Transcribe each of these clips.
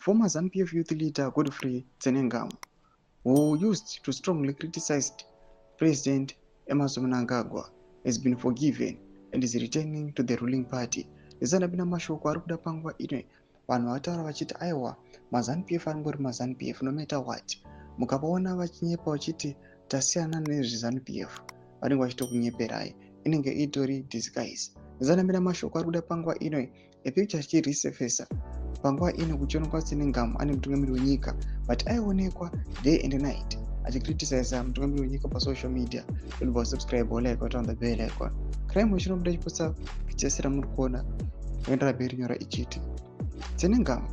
Former ZANU-PF youth leader Godfrey Tsenengamu, who used to strongly criticize President Emmerson Mnangagwa, has been forgiven and is returning to the ruling party. Izanabina mashoko ari kuda panguva ino vanhu vataura vachiti aiwa maZANU-PF angori maZANU-PF no matter what. Mukavaona vachinyepa vachiti tasiyana nezveZANU-PF vanenge vachitokunyeperai, inenge itori disguise. Izanabina mashoko ari kuda panguva ino epicture chichiresurfacer panguva ino kuchionekwa Tsenengamu ane mutungamiri wenyika, but aionekwa day and night achicriticize mutungamiri wenyika pasocial media. Don't subscribe or like or turn the bell icon. Crime chinobuda chiposa kichesera muri kuona kuendera mberi nyora ichiti Tsenengamu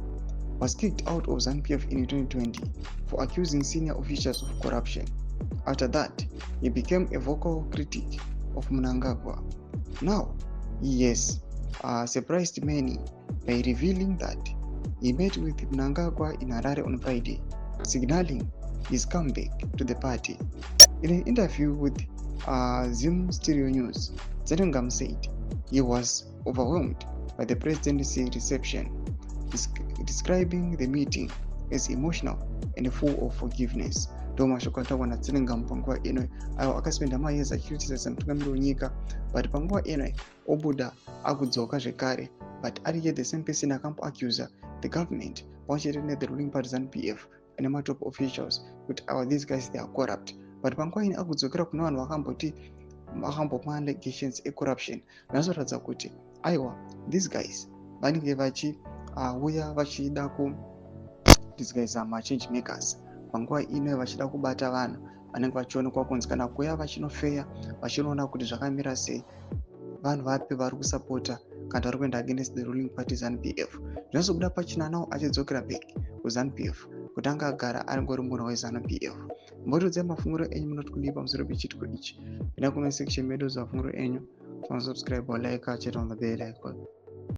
was kicked out of ZANU-PF in 2020 for accusing senior officials of corruption. After that, he became a vocal critic of Mnangagwa. Now, he has surprised many by revealing that he met with Mnangagwa in Harare on Friday, signaling his comeback to the party. In an interview with ZIM Stereo News, Tsenengamu said he was overwhelmed by the presidency reception, describing the meeting as emotional and full of forgiveness. Mashoko atawa na Tsenengamu panguva ino ayo akaspenda mayears achicriticize mutungamiri wenyika, but panguva ino obuda akudzoka zvekare, but ari the same person akamboaccusa the government pamwechete ne the ruling party ZANU-PF and my top officials kuti these guys they are corrupt. But panguva ino akudzokera kuna vanhu vakambopana allegations corruption, zvinoratidza kuti aiwa these guys vanenge vachiuya vachida ku disguise change makers. Panguva ino vachida kubata vanhu vanenge vachionekwa kunzi kana kuuya vachinofeya vachinoona kuti zvakamira sei, vanhu vapi vari kusapota kana vari kuenda against the ruling party ZANU-PF. Zvinozobuda pachina nawo achidzokera back kuZANU-PF kuti anga agara angori munhu weZANU-PF. Mbotodze mafunguro enyu munoti kudii pamusoro pechitiko ichi. Enda comment section medu za mafunguro enyu. Subscribe or like, check on the bell icon.